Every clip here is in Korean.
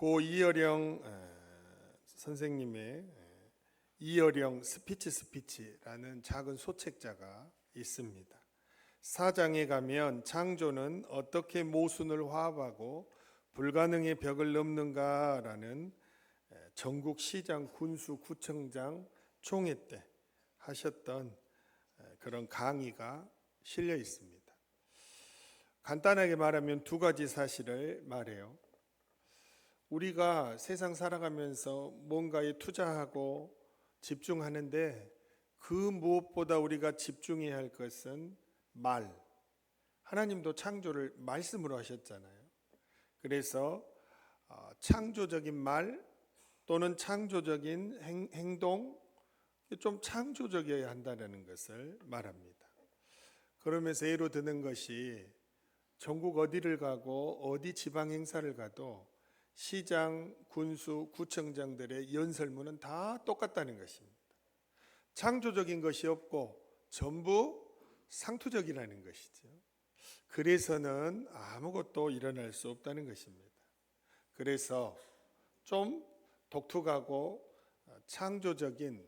고 이어령 선생님의 이어령 스피치라는 작은 소책자가 있습니다. 4장에 가면 창조는 어떻게 모순을 화합하고 불가능의 벽을 넘는가라는 전국 시장 군수 구청장 총회 때 하셨던 그런 강의가 실려 있습니다. 간단하게 말하면 두 가지 사실을 말해요. 우리가 세상 살아가면서 뭔가에 투자하고 집중하는데 그 무엇보다 우리가 집중해야 할 것은 말. 하나님도 창조를 말씀으로 하셨잖아요. 그래서 창조적인 말 또는 창조적인 행동, 좀 창조적이어야 한다는 것을 말합니다. 그러면서 예로 드는 것이 전국 어디를 가고 어디 지방 행사를 가도 시장, 군수, 구청장들의 연설문은 다 똑같다는 것입니다. 창조적인 것이 없고 전부 상투적이라는 것이죠. 그래서는 아무것도 일어날 수 없다는 것입니다. 그래서 좀 독특하고 창조적인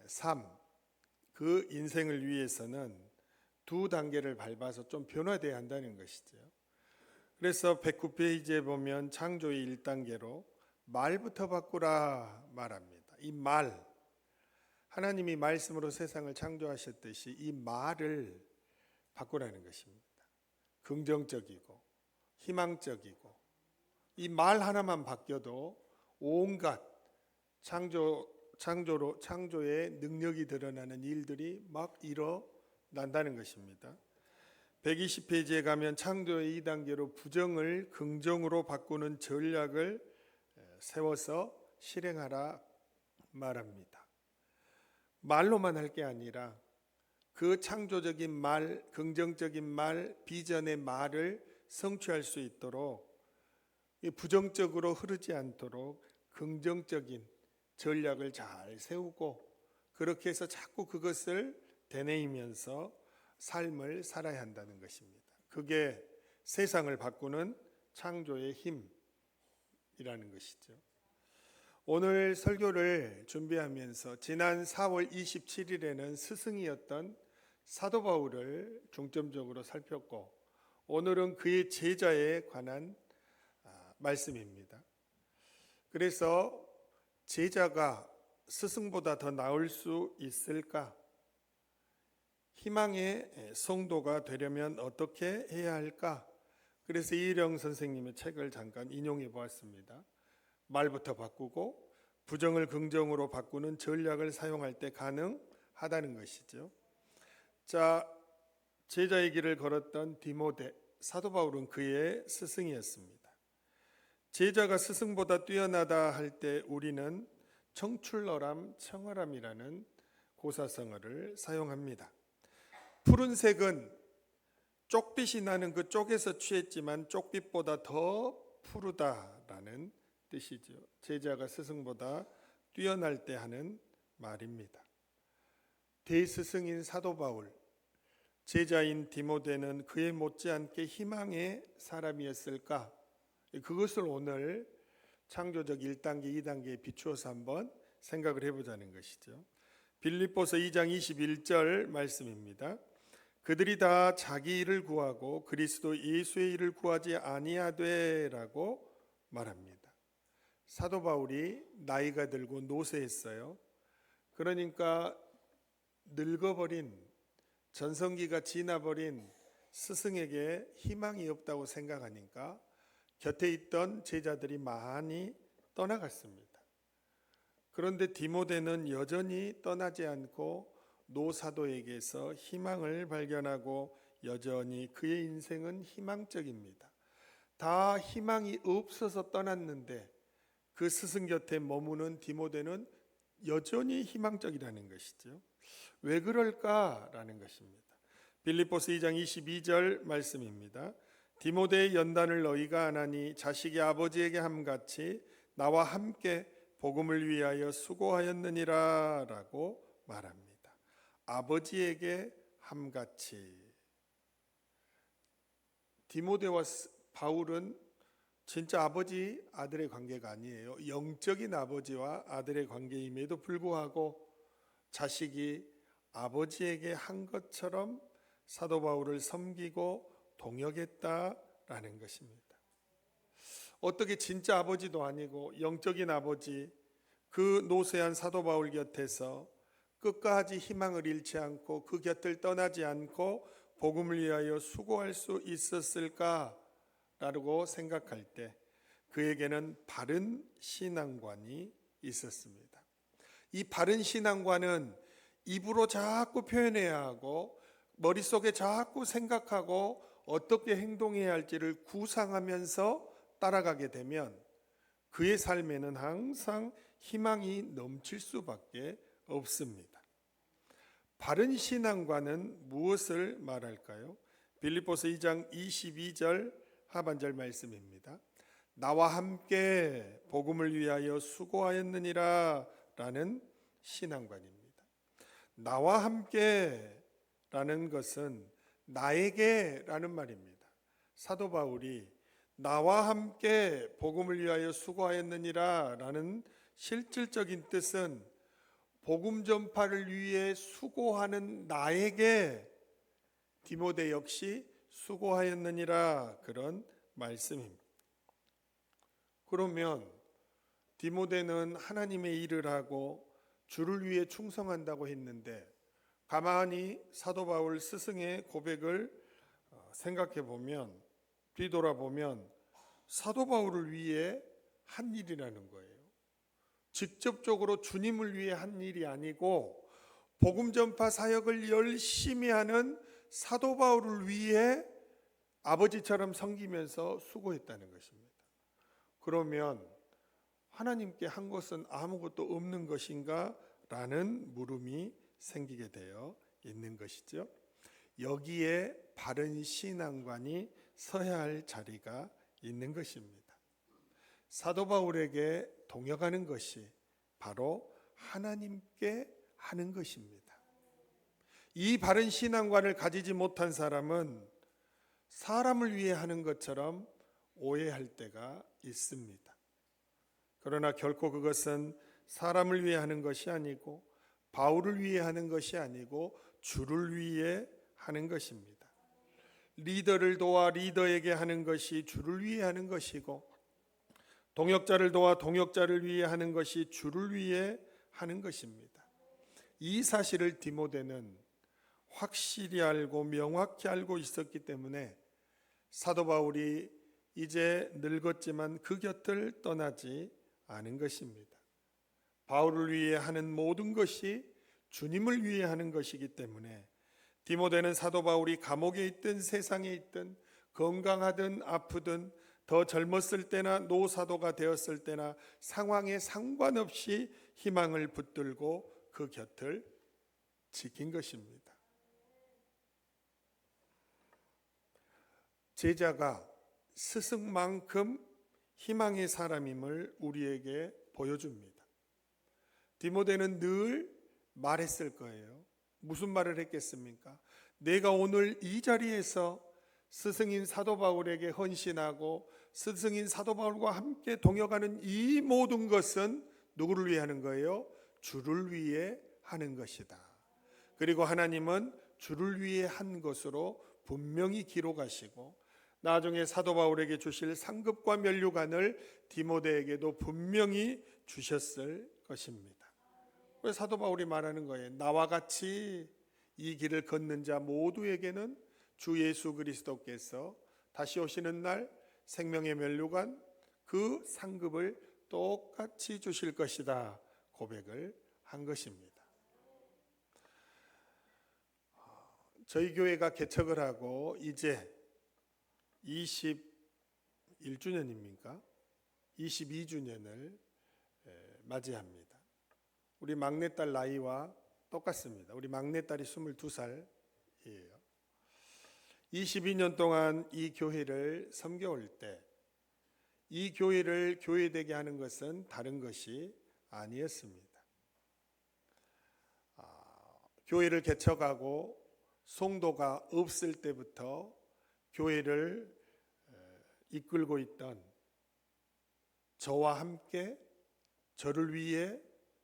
삶, 그 인생을 위해서는 두 단계를 밟아서 좀 변화되어야 한다는 것이죠. 그래서 109페이지에 보면 창조의 1단계로 말부터 바꾸라 말합니다. 이 말, 하나님이 말씀으로 세상을 창조하셨듯이 이 말을 바꾸라는 것입니다. 긍정적이고 희망적이고 이 말 하나만 바뀌어도 온갖 창조의 능력이 드러나는 일들이 막 일어난다는 것입니다. 120페이지에 가면 창조의 2단계로 부정을 긍정으로 바꾸는 전략을 세워서 실행하라 말합니다. 말로만 할 게 아니라 그 창조적인 말, 긍정적인 말, 비전의 말을 성취할 수 있도록 부정적으로 흐르지 않도록 긍정적인 전략을 잘 세우고 그렇게 해서 자꾸 그것을 되뇌이면서 삶을 살아야 한다는 것입니다. 그게 세상을 바꾸는 창조의 힘이라는 것이죠. 오늘 설교를 준비하면서 지난 4월 27일에는 스승이었던 사도 바울을 중점적으로 살폈고 오늘은 그의 제자에 관한 말씀입니다. 그래서 제자가 스승보다 더 나을 수 있을까? 희망의 성도가 되려면 어떻게 해야 할까? 그래서 이어령 선생님의 책을 잠깐 인용해 보았습니다. 말부터 바꾸고 부정을 긍정으로 바꾸는 전략을 사용할 때 가능하다는 것이죠. 자, 제자의 길을 걸었던 디모데, 사도 바울은 그의 스승이었습니다. 제자가 스승보다 뛰어나다 할 때 우리는 청출어람, 청어람이라는 고사성어를 사용합니다. 푸른색은 쪽빛이 나는 그 쪽에서 취했지만 쪽빛보다 더 푸르다라는 뜻이죠. 제자가 스승보다 뛰어날 때 하는 말입니다. 대스승인 사도 바울, 제자인 디모데는 그에 못지않게 희망의 사람이었을까? 그것을 오늘 창조적 1단계, 2단계에 비추어서 한번 생각을 해보자는 것이죠. 빌립보서 2장 21절 말씀입니다. 그들이 다 자기 일을 구하고 그리스도 예수의 일을 구하지 아니하되라고 말합니다. 사도 바울이 나이가 들고 노쇠했어요. 그러니까 늙어버린 전성기가 지나버린 스승에게 희망이 없다고 생각하니까 곁에 있던 제자들이 많이 떠나갔습니다. 그런데 디모데는 여전히 떠나지 않고 노사도에게서 희망을 발견하고 여전히 그의 인생은 희망적입니다. 다 희망이 없어서 떠났는데 그 스승 곁에 머무는 디모데는 여전히 희망적이라는 것이죠. 왜 그럴까라는 것입니다. 빌립보서 2장 22절 말씀입니다. 디모데의 연단을 너희가 안하니 자식이 아버지에게 함같이 나와 함께 복음을 위하여 수고하였느니라 라고 말합니다. 아버지에게 함같이. 디모데와 바울은 진짜 아버지 아들의 관계가 아니에요. 영적인 아버지와 아들의 관계임에도 불구하고 자식이 아버지에게 한 것처럼 사도 바울을 섬기고 동역했다라는 것입니다. 어떻게 진짜 아버지도 아니고 영적인 아버지, 그 노쇠한 사도 바울 곁에서 끝까지 희망을 잃지 않고 그 곁을 떠나지 않고 복음을 위하여 수고할 수 있었을까라고 생각할 때 그에게는 바른 신앙관이 있었습니다. 이 바른 신앙관은 입으로 자꾸 표현해야 하고 머릿속에 자꾸 생각하고 어떻게 행동해야 할지를 구상하면서 따라가게 되면 그의 삶에는 항상 희망이 넘칠 수밖에 없습니다. 바른 신앙과는 무엇을 말할까요? 빌립보서 2장 22절 하반절 말씀입니다. 나와 함께 복음을 위하여 수고하였느니라 라는 신앙관입니다. 나와 함께 라는 것은 나에게 라는 말입니다. 사도 바울이 나와 함께 복음을 위하여 수고하였느니라 라는 실질적인 뜻은 복음 전파를 위해 수고하는 나에게 디모데 역시 수고하였느니라 그런 말씀입니다. 그러면 디모데는 하나님의 일을 하고 주를 위해 충성한다고 했는데 가만히 사도 바울 스승의 고백을 생각해 보면 뒤돌아보면 사도 바울을 위해 한 일이라는 거예요. 직접적으로 주님을 위해 한 일이 아니고 복음 전파 사역을 열심히 하는 사도 바울을 위해 아버지처럼 섬기면서 수고했다는 것입니다. 그러면 하나님께 한 것은 아무것도 없는 것인가? 라는 물음이 생기게 되어 있는 것이죠. 여기에 바른 신앙관이 서야 할 자리가 있는 것입니다. 사도 바울에게 동역하는 것이 바로 하나님께 하는 것입니다. 이 바른 신앙관을 가지지 못한 사람은 사람을 위해 하는 것처럼 오해할 때가 있습니다. 그러나 결코 그것은 사람을 위해 하는 것이 아니고 바울을 위해 하는 것이 아니고 주를 위해 하는 것입니다. 리더를 도와 리더에게 하는 것이 주를 위해 하는 것이고 동역자를 도와 동역자를 위해 하는 것이 주를 위해 하는 것입니다. 이 사실을 디모데는 확실히 알고 명확히 알고 있었기 때문에 사도 바울이 이제 늙었지만 그 곁을 떠나지 않은 것입니다. 바울을 위해 하는 모든 것이 주님을 위해 하는 것이기 때문에 디모데는 사도 바울이 감옥에 있든 세상에 있든 건강하든 아프든 더 젊었을 때나 노사도가 되었을 때나 상황에 상관없이 희망을 붙들고 그 곁을 지킨 것입니다. 제자가 스승만큼 희망의 사람임을 우리에게 보여줍니다. 디모데는 늘 말했을 거예요. 무슨 말을 했겠습니까? 내가 오늘 이 자리에서 스승인 사도 바울에게 헌신하고 스승인 사도 바울과 함께 동역하는 이 모든 것은 누구를 위해 하는 거예요? 주를 위해 하는 것이다. 그리고 하나님은 주를 위해 한 것으로 분명히 기록하시고 나중에 사도 바울에게 주실 상급과 면류관을 디모데에게도 분명히 주셨을 것입니다. 그래서 사도 바울이 말하는 거예요. 나와 같이 이 길을 걷는 자 모두에게는 주 예수 그리스도께서 다시 오시는 날 생명의 면류관 그 상급을 똑같이 주실 것이다 고백을 한 것입니다. 저희 교회가 개척을 하고 이제 21주년입니까? 22주년을 맞이합니다. 우리 막내딸 나이와 똑같습니다. 우리 막내딸이 22살이에요. 22년 동안 이 교회를 섬겨올 때 이 교회를 교회되게 하는 것은 다른 것이 아니었습니다. 교회를 개척하고 성도가 없을 때부터 교회를 이끌고 있던 저와 함께 저를 위해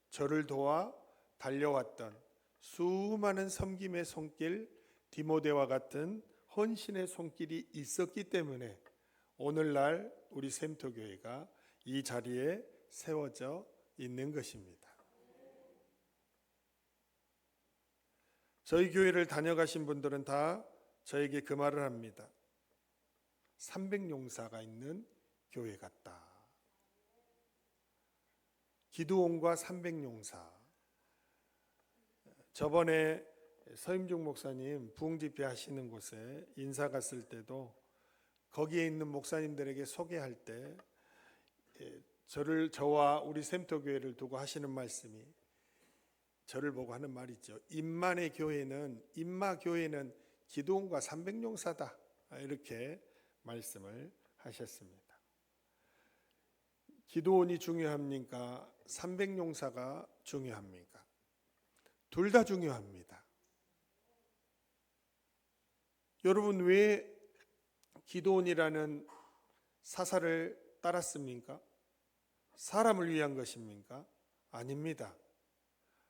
저를 도와 달려왔던 수많은 섬김의 손길, 디모데와 같은 헌신의 손길이 있었기 때문에 오늘날 우리 샘터교회가 이 자리에 세워져 있는 것입니다. 저희 교회를 다녀가신 분들은 다 저에게 그 말을 합니다. 300용사가 있는 교회 같다. 기드온과 300용사. 저번에 서임중 목사님 부흥집회 하시는 곳에 인사 갔을 때도 거기에 있는 목사님들에게 소개할 때 저와 우리 샘터교회를 두고 하시는 말씀이 저를 보고 하는 말이죠. 임마교회는 기드온과 300용사다. 이렇게 말씀을 하셨습니다. 기드온이 중요합니까? 300용사가 중요합니까? 둘 다 중요합니다. 여러분, 왜 기드온이라는 사사를 따랐습니까? 사람을 위한 것입니까? 아닙니다.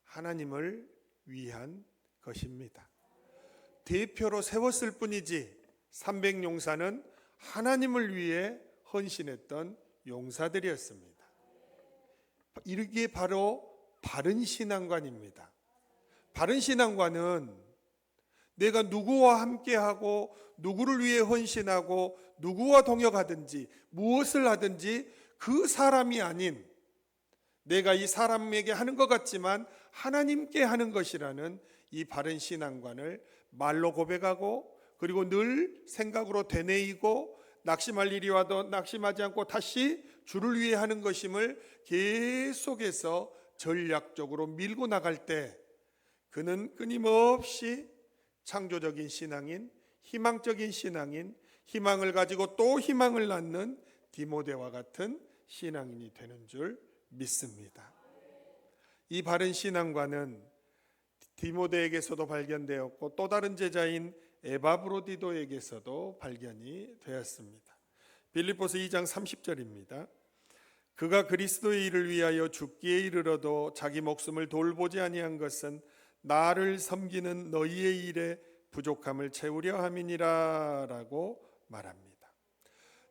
하나님을 위한 것입니다. 대표로 세웠을 뿐이지 300용사는 하나님을 위해 헌신했던 용사들이었습니다. 이게 바로 바른 신앙관입니다. 바른 신앙관은 내가 누구와 함께하고 누구를 위해 헌신하고 누구와 동역하든지 무엇을 하든지 그 사람이 아닌 내가 이 사람에게 하는 것 같지만 하나님께 하는 것이라는 이 바른 신앙관을 말로 고백하고 그리고 늘 생각으로 되뇌이고 낙심할 일이 와도 낙심하지 않고 다시 주를 위해 하는 것임을 계속해서 전략적으로 밀고 나갈 때 그는 끊임없이 창조적인 신앙인, 희망적인 신앙인, 희망을 가지고 또 희망을 낳는 디모데와 같은 신앙인이 되는 줄 믿습니다. 이 바른 신앙과는 디모데에게서도 발견되었고 또 다른 제자인 에바브로디도에게서도 발견이 되었습니다. 빌립보서 2장 30절입니다. 그가 그리스도의 일을 위하여 죽기에 이르러도 자기 목숨을 돌보지 아니한 것은 나를 섬기는 너희의 일에 부족함을 채우려 함이니라 라고 말합니다.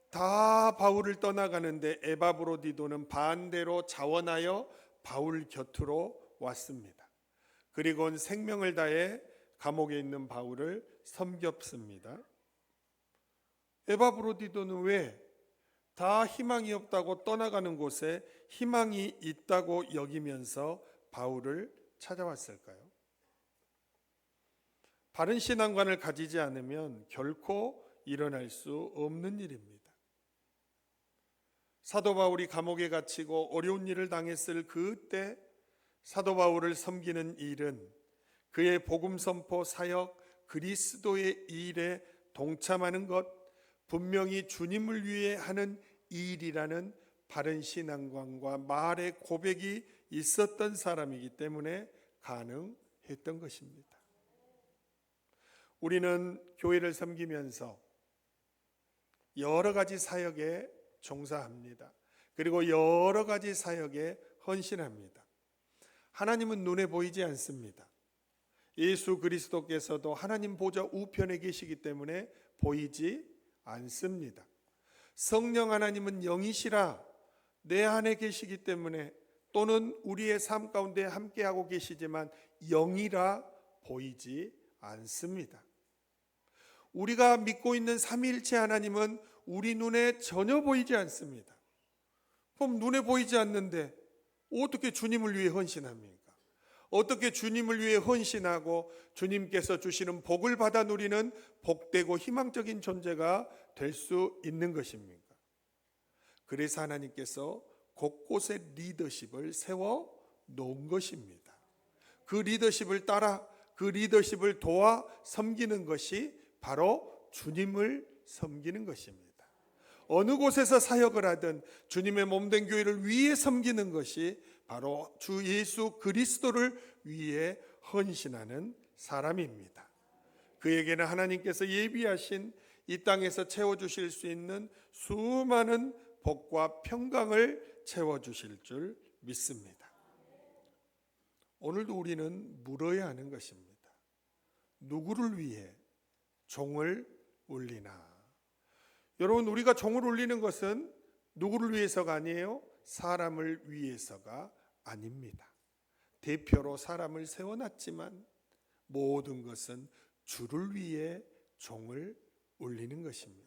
다 바울을 떠나가는데 에바브로디도는 반대로 자원하여 바울 곁으로 왔습니다. 그리고는 생명을 다해 감옥에 있는 바울을 섬겼습니다. 에바브로디도는 왜 다 희망이 없다고 떠나가는 곳에 희망이 있다고 여기면서 바울을 찾아왔을까요? 바른 신앙관을 가지지 않으면 결코 일어날 수 없는 일입니다. 사도 바울이 감옥에 갇히고 어려운 일을 당했을 그때 사도 바울을 섬기는 일은 그의 복음 선포 사역 그리스도의 일에 동참하는 것, 분명히 주님을 위해 하는 일이라는 바른 신앙관과 말의 고백이 있었던 사람이기 때문에 가능했던 것입니다. 우리는 교회를 섬기면서 여러 가지 사역에 종사합니다. 그리고 여러 가지 사역에 헌신합니다. 하나님은 눈에 보이지 않습니다. 예수 그리스도께서도 하나님 보좌 우편에 계시기 때문에 보이지 않습니다. 성령 하나님은 영이시라 내 안에 계시기 때문에 또는 우리의 삶 가운데 함께하고 계시지만 영이라 보이지 않습니다. 우리가 믿고 있는 삼위일체 하나님은 우리 눈에 전혀 보이지 않습니다. 그럼 눈에 보이지 않는데 어떻게 주님을 위해 헌신합니까? 어떻게 주님을 위해 헌신하고 주님께서 주시는 복을 받아 누리는 복되고 희망적인 존재가 될 수 있는 것입니까? 그래서 하나님께서 곳곳에 리더십을 세워 놓은 것입니다. 그 리더십을 따라 그 리더십을 도와 섬기는 것이 바로 주님을 섬기는 것입니다. 어느 곳에서 사역을 하든 주님의 몸된 교회를 위해 섬기는 것이 바로 주 예수 그리스도를 위해 헌신하는 사람입니다. 그에게는 하나님께서 예비하신 이 땅에서 채워주실 수 있는 수많은 복과 평강을 채워주실 줄 믿습니다. 오늘도 우리는 물어야 하는 것입니다. 누구를 위해 종을 울리나? 여러분, 우리가 종을 울리는 것은 누구를 위해서가 아니에요. 사람을 위해서가 아닙니다. 대표로 사람을 세워놨지만 모든 것은 주를 위해 종을 울리는 것입니다.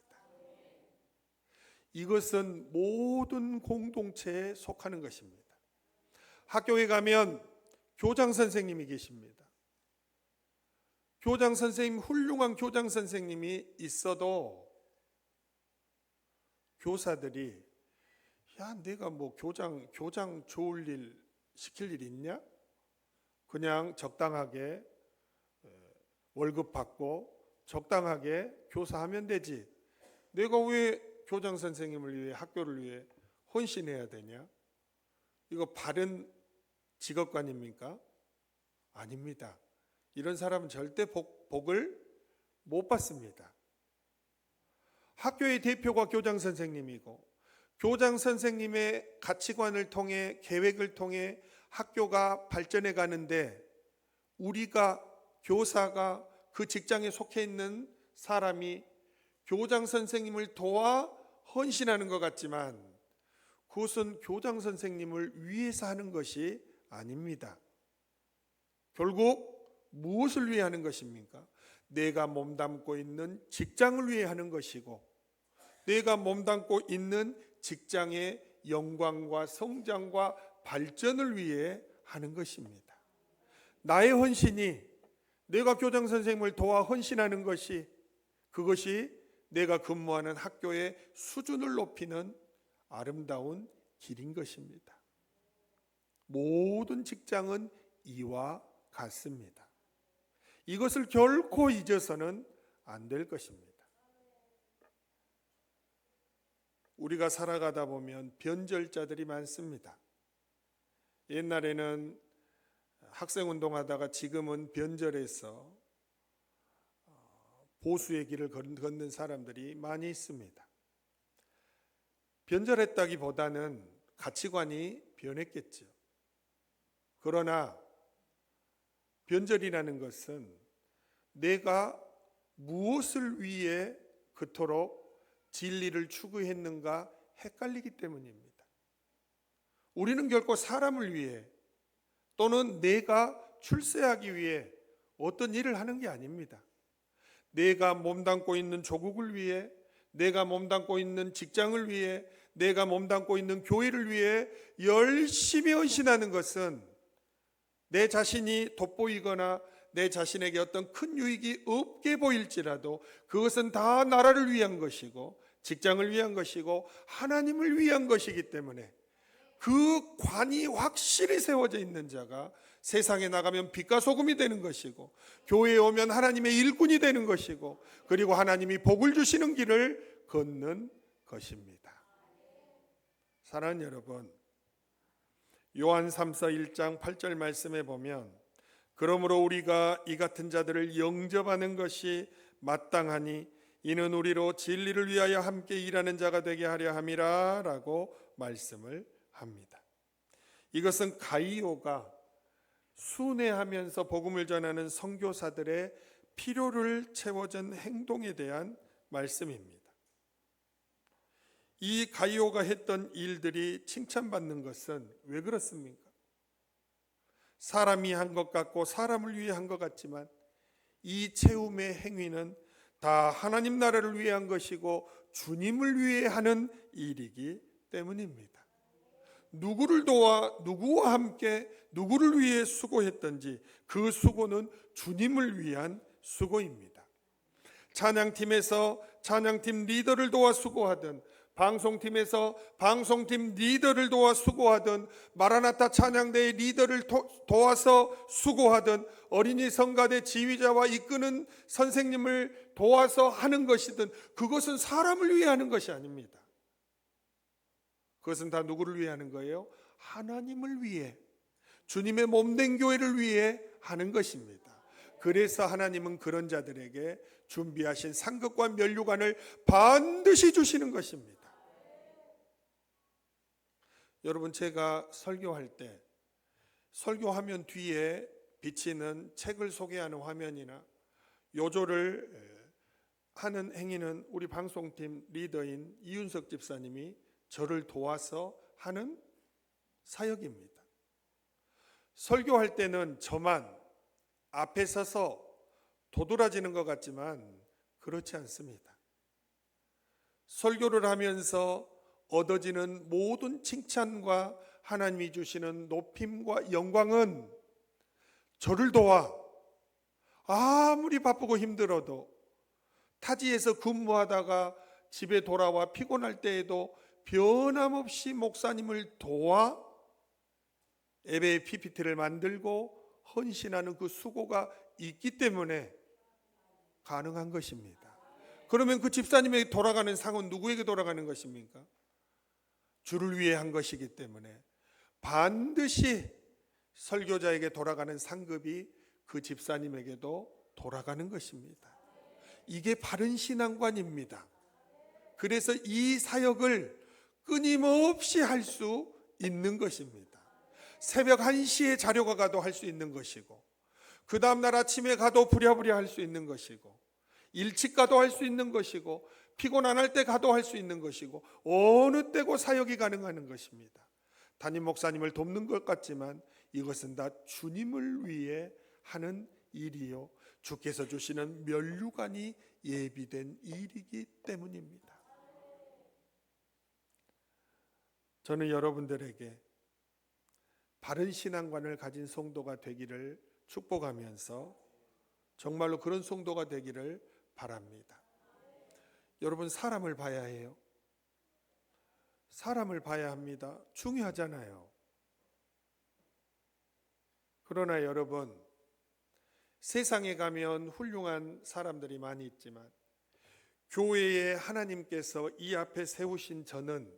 이것은 모든 공동체에 속하는 것입니다. 학교에 가면 교장 선생님이 계십니다. 교장 선생님, 훌륭한 교장 선생님이 있어도 교사들이 야, 내가 뭐 교장 좋을 일 시킬 일 있냐? 그냥 적당하게 월급 받고 적당하게 교사하면 되지. 내가 왜 교장 선생님을 위해, 학교를 위해 헌신해야 되냐? 이거 바른 직업관입니까? 아닙니다. 이런 사람은 절대 복을 못 받습니다. 학교의 대표가 교장 선생님이고, 교장 선생님의 가치관을 통해, 계획을 통해 학교가 발전해 가는데, 우리가, 교사가, 그 직장에 속해 있는 사람이 교장 선생님을 도와 헌신하는 것 같지만 그것은 교장 선생님을 위해서 하는 것이 아닙니다. 결국 무엇을 위해 하는 것입니까? 내가 몸담고 있는 직장을 위해 하는 것이고, 내가 몸담고 있는 직장의 영광과 성장과 발전을 위해 하는 것입니다. 나의 헌신이, 내가 교장 선생님을 도와 헌신하는 것이, 그것이 내가 근무하는 학교의 수준을 높이는 아름다운 길인 것입니다. 모든 직장은 이와 같습니다. 이것을 결코 잊어서는 안 될 것입니다. 우리가 살아가다 보면 변절자들이 많습니다. 옛날에는 학생운동하다가 지금은 변절해서 보수의 길을 걷는 사람들이 많이 있습니다. 변절했다기보다는 가치관이 변했겠죠. 그러나 변절이라는 것은 내가 무엇을 위해 그토록 진리를 추구했는가 헷갈리기 때문입니다. 우리는 결코 사람을 위해 또는 내가 출세하기 위해 어떤 일을 하는 게 아닙니다. 내가 몸담고 있는 조국을 위해, 내가 몸담고 있는 직장을 위해, 내가 몸담고 있는 교회를 위해 열심히 헌신하는 것은 내 자신이 돋보이거나 내 자신에게 어떤 큰 유익이 없게 보일지라도 그것은 다 나라를 위한 것이고 직장을 위한 것이고 하나님을 위한 것이기 때문에 그 관이 확실히 세워져 있는 자가 세상에 나가면 빛과 소금이 되는 것이고, 교회에 오면 하나님의 일꾼이 되는 것이고, 그리고 하나님이 복을 주시는 길을 걷는 것입니다. 사랑하는 여러분, 요한 3서 1장 8절 말씀에 보면, 그러므로 우리가 이 같은 자들을 영접하는 것이 마땅하니 이는 우리로 진리를 위하여 함께 일하는 자가 되게 하려 함이라 라고 말씀을 합니다. 이것은 가이오가 순회하면서 복음을 전하는 선교사들의 필요를 채워준 행동에 대한 말씀입니다. 이 가이오가 했던 일들이 칭찬받는 것은 왜 그렇습니까? 사람이 한 것 같고 사람을 위해 한 것 같지만 이 채움의 행위는 다 하나님 나라를 위해 한 것이고 주님을 위해 하는 일이기 때문입니다. 누구를 도와 누구와 함께 누구를 위해 수고했던지 그 수고는 주님을 위한 수고입니다. 찬양팀에서 찬양팀 리더를 도와 수고하든, 방송팀에서 방송팀 리더를 도와 수고하든, 마라나타 찬양대의 리더를 도와서 수고하든, 어린이 성가대 지휘자와 이끄는 선생님을 도와서 하는 것이든 그것은 사람을 위해 하는 것이 아닙니다. 그것은 다 누구를 위해 하는 거예요? 하나님을 위해, 주님의 몸된 교회를 위해 하는 것입니다. 그래서 하나님은 그런 자들에게 준비하신 상급과 면류관을 반드시 주시는 것입니다. 여러분, 제가 설교할 때 설교 화면 뒤에 비치는 책을 소개하는 화면이나 요조를 하는 행위는 우리 방송팀 리더인 이윤석 집사님이 저를 도와서 하는 사역입니다. 설교할 때는 저만 앞에 서서 도드라지는 것 같지만 그렇지 않습니다. 설교를 하면서 얻어지는 모든 칭찬과 하나님이 주시는 높임과 영광은 저를 도와 아무리 바쁘고 힘들어도 타지에서 근무하다가 집에 돌아와 피곤할 때에도 변함없이 목사님을 도와 예배의 PPT를 만들고 헌신하는 그 수고가 있기 때문에 가능한 것입니다. 그러면 그 집사님에게 돌아가는 상은 누구에게 돌아가는 것입니까? 주를 위해 한 것이기 때문에 반드시 설교자에게 돌아가는 상급이 그 집사님에게도 돌아가는 것입니다. 이게 바른 신앙관입니다. 그래서 이 사역을 끊임없이 할 수 있는 것입니다. 새벽 1시에 자려고 가도 할 수 있는 것이고, 그 다음날 아침에 가도 부랴부랴 할 수 있는 것이고, 일찍 가도 할 수 있는 것이고, 피곤 안 할 때 가도 할 수 있는 것이고, 어느 때고 사역이 가능한 것입니다. 담임 목사님을 돕는 것 같지만 이것은 다 주님을 위해 하는 일이요, 주께서 주시는 면류관이 예비된 일이기 때문입니다. 저는 여러분들에게 바른 신앙관을 가진 성도가 되기를 축복하면서 정말로 그런 성도가 되기를 바랍니다. 여러분, 사람을 봐야 해요. 사람을 봐야 합니다. 중요하잖아요. 그러나 여러분, 세상에 가면 훌륭한 사람들이 많이 있지만 교회에 하나님께서 이 앞에 세우신 저는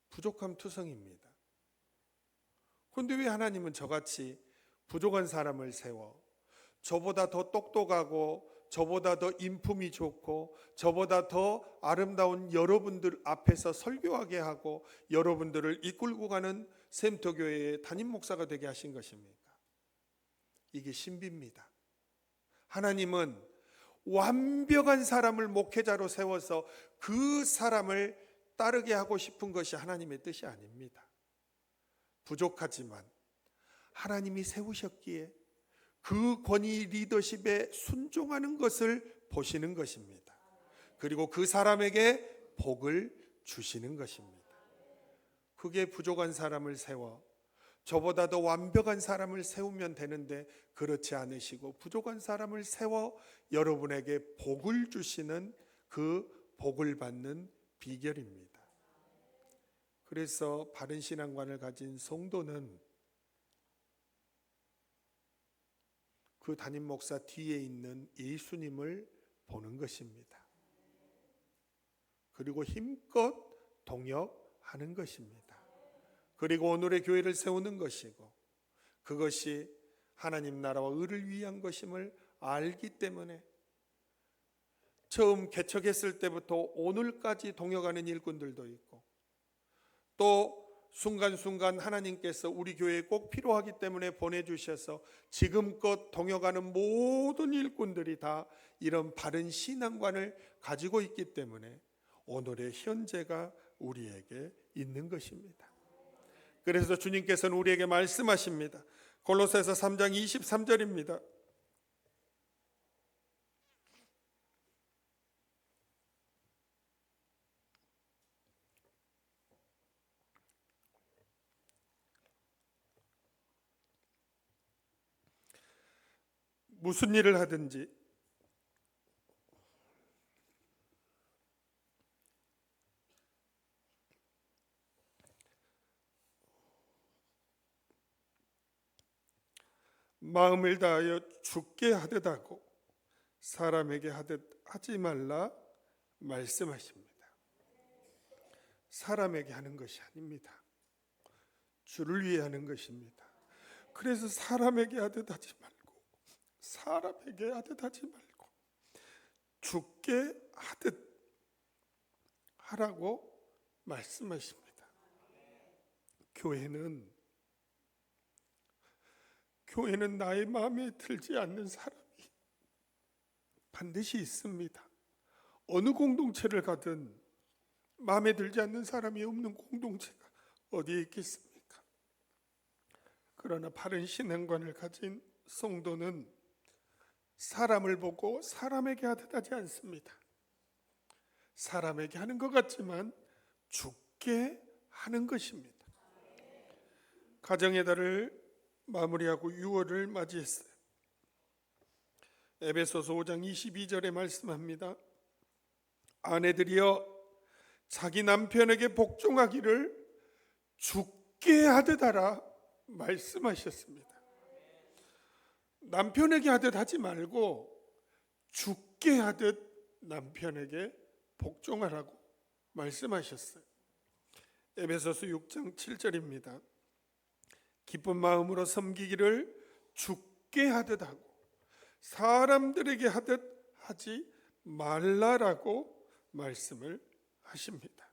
부족함 투성입니다. 그런데 왜 하나님은 저같이 부족한 사람을 세워 저보다 더 똑똑하고 저보다 더 인품이 좋고 저보다 더 아름다운 여러분들 앞에서 설교하게 하고 여러분들을 이끌고 가는 샘터교회의 담임 목사가 되게 하신 것입니까? 이게 신비입니다. 하나님은 완벽한 사람을 목회자로 세워서 그 사람을 따르게 하고 싶은 것이 하나님의 뜻이 아닙니다. 부족하지만 하나님이 세우셨기에 그 권위 리더십에 순종하는 것을 보시는 것입니다. 그리고 그 사람에게 복을 주시는 것입니다. 그게 부족한 사람을 세워 저보다 더 완벽한 사람을 세우면 되는데 그렇지 않으시고 부족한 사람을 세워 여러분에게 복을 주시는 그 복을 받는 비결입니다. 그래서 바른 신앙관을 가진 성도는 그 담임 목사 뒤에 있는 예수님을 보는 것입니다. 그리고 힘껏 동역하는 것입니다. 그리고 오늘의 교회를 세우는 것이고 그것이 하나님 나라와 의를 위한 것임을 알기 때문에 처음 개척했을 때부터 오늘까지 동역하는 일꾼들도 있고 또 순간순간 하나님께서 우리 교회에 꼭 필요하기 때문에 보내주셔서 지금껏 동역하는 모든 일꾼들이 다 이런 바른 신앙관을 가지고 있기 때문에 오늘의 현재가 우리에게 있는 것입니다. 그래서 주님께서는 우리에게 말씀하십니다. 골로새서 3장 23절입니다. 무슨 일을 하든지 마음을 다하여 주께 하듯 하고 사람에게 하듯 하지 말라 말씀하십니다. 사람에게 하는 것이 아닙니다. 주를 위해 하는 것입니다. 그래서 사람에게 하듯 하지 말고 사람에게 하듯 하지 말고 주께 하듯 하라고 말씀하십니다. 교회는 나의 마음에 들지 않는 사람이 반드시 있습니다. 어느 공동체를 가든 마음에 들지 않는 사람이 없는 공동체가 어디에 있겠습니까? 그러나 바른 신앙관을 가진 성도는 사람을 보고 사람에게 하듯 하지 않습니다. 사람에게 하는 것 같지만 주께 하는 것입니다. 가정의 달을 마무리하고 6월을 맞이했어요. 에베소서 5장 22절에 말씀합니다. 아내들이여 자기 남편에게 복종하기를 주께 하듯 하라 말씀하셨습니다. 남편에게 하듯 하지 말고 주께 하듯 남편에게 복종하라고 말씀하셨어요. 에베소서 6장 7절입니다. 기쁜 마음으로 섬기기를 주께 하듯 하고 사람들에게 하듯 하지 말라라고 말씀을 하십니다.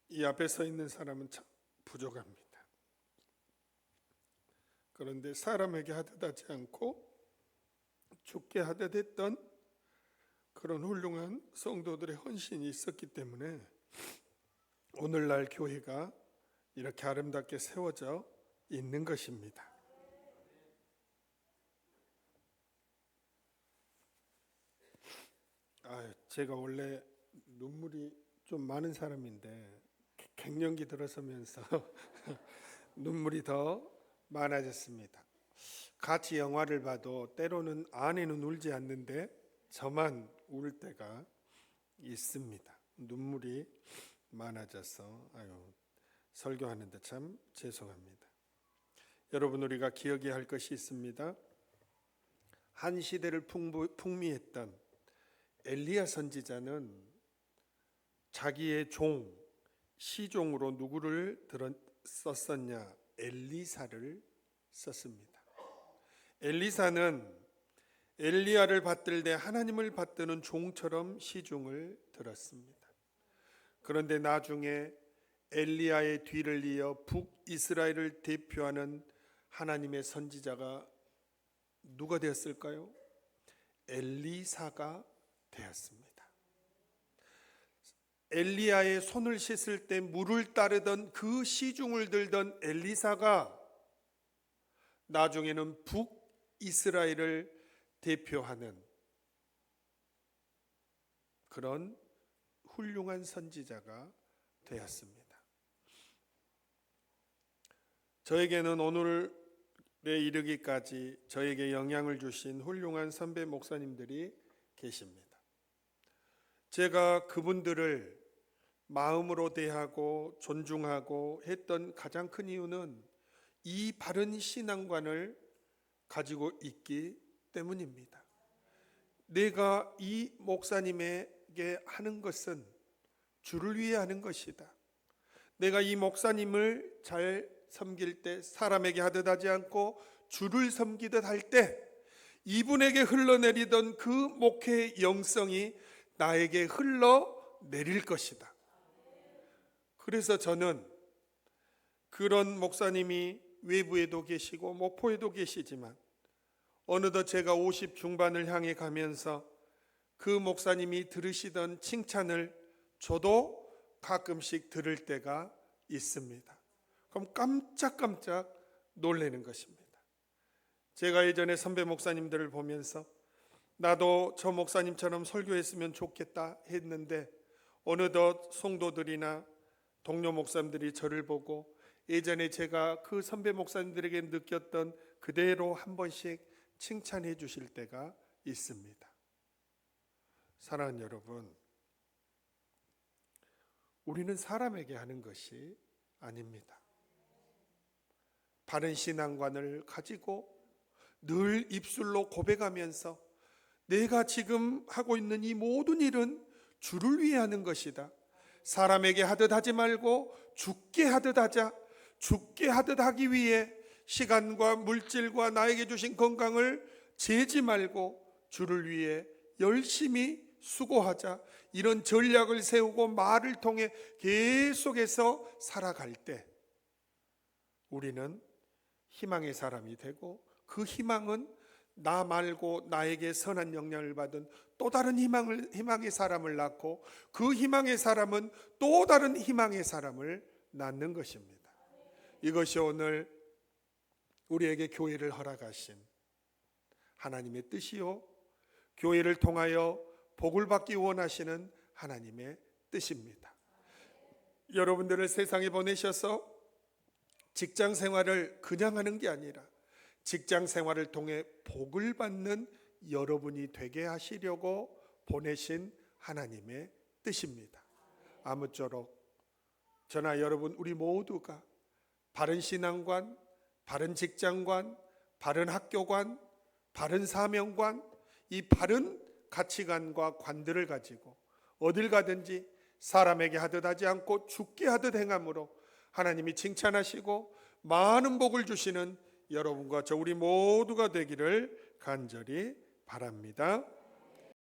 이 앞에 서 있는 사람은 참 부족합니다. 그런데 사람에게 하듯 하지 않고 주께 하듯 했던 그런 훌륭한 성도들의 헌신이 있었기 때문에 오늘날 교회가 이렇게 아름답게 세워져 있는 것입니다. 제가 원래 눈물이 좀 많은 사람인데 갱년기 들어서면서 눈물이 더 많아졌습니다. 같이 영화를 봐도 때로는 아내는 울지 않는데 저만 울 때가 있습니다. 눈물이 많아져서 설교하는데 참 죄송합니다. 여러분, 우리가 기억해야 할 것이 있습니다. 한 시대를 풍미했던 엘리야 선지자는 자기의 시종으로 누구를 썼었냐? 엘리사를 썼습니다. 엘리사는 엘리야를 받들 때 하나님을 받드는 종처럼 시중을 들었습니다. 그런데 나중에 엘리야의 뒤를 이어 북이스라엘을 대표하는 하나님의 선지자가 누가 되었을까요? 엘리사가 되었습니다. 엘리야의 손을 씻을 때 물을 따르던 그 시중을 들던 엘리사가 나중에는 북이스라엘을 대표하는 그런 훌륭한 선지자가 되었습니다. 저에게는 오늘에 이르기까지 저에게 영향을 주신 훌륭한 선배 목사님들이 계십니다. 제가 그분들을 마음으로 대하고 존중하고 했던 가장 큰 이유는 이 바른 신앙관을 가지고 있기 때문입니다. 내가 이 목사님에게 하는 것은 주를 위해 하는 것이다. 내가 이 목사님을 잘 섬길 때 사람에게 하듯 하지 않고 주를 섬기듯 할 때 이분에게 흘러내리던 그 목회의 영성이 나에게 흘러내릴 것이다. 그래서 저는 그런 목사님이 외부에도 계시고 목포에도 계시지만 어느덧 제가 50 중반을 향해 가면서 그 목사님이 들으시던 칭찬을 저도 가끔씩 들을 때가 있습니다. 그럼 깜짝깜짝 놀라는 것입니다. 제가 예전에 선배 목사님들을 보면서 나도 저 목사님처럼 설교했으면 좋겠다 했는데 어느덧 성도들이나 동료 목사님들이 저를 보고 예전에 제가 그 선배 목사님들에게 느꼈던 그대로 한 번씩 칭찬해 주실 때가 있습니다. 사랑하는 여러분, 우리는 사람에게 하는 것이 아닙니다. 바른 신앙관을 가지고 늘 입술로 고백하면서 내가 지금 하고 있는 이 모든 일은 주를 위해 하는 것이다. 사람에게 하듯 하지 말고 주께 하듯 하자. 주께 하듯 하기 위해 시간과 물질과 나에게 주신 건강을 재지 말고 주를 위해 열심히 수고하자, 이런 전략을 세우고 말을 통해 계속해서 살아갈 때 우리는 희망의 사람이 되고, 그 희망은 나 말고 나에게 선한 영향을 받은 또 다른 희망의 사람을 낳고, 그 희망의 사람은 또 다른 희망의 사람을 낳는 것입니다. 이것이 오늘 우리에게 교회를 허락하신 하나님의 뜻이요, 교회를 통하여 복을 받기 원하시는 하나님의 뜻입니다. 여러분들을 세상에 보내셔서 직장 생활을 그냥 하는 게 아니라 직장 생활을 통해 복을 받는 여러분이 되게 하시려고 보내신 하나님의 뜻입니다. 아무쪼록 저나 여러분 우리 모두가 바른 신앙관, 바른 직장관, 바른 학교관, 바른 사명관, 이 바른 가치관과 관들을 가지고 어딜 가든지 사람에게 하듯 하지 않고 주께 하듯 행함으로 하나님이 칭찬하시고 많은 복을 주시는 여러분과 저 우리 모두가 되기를 간절히 바랍니다.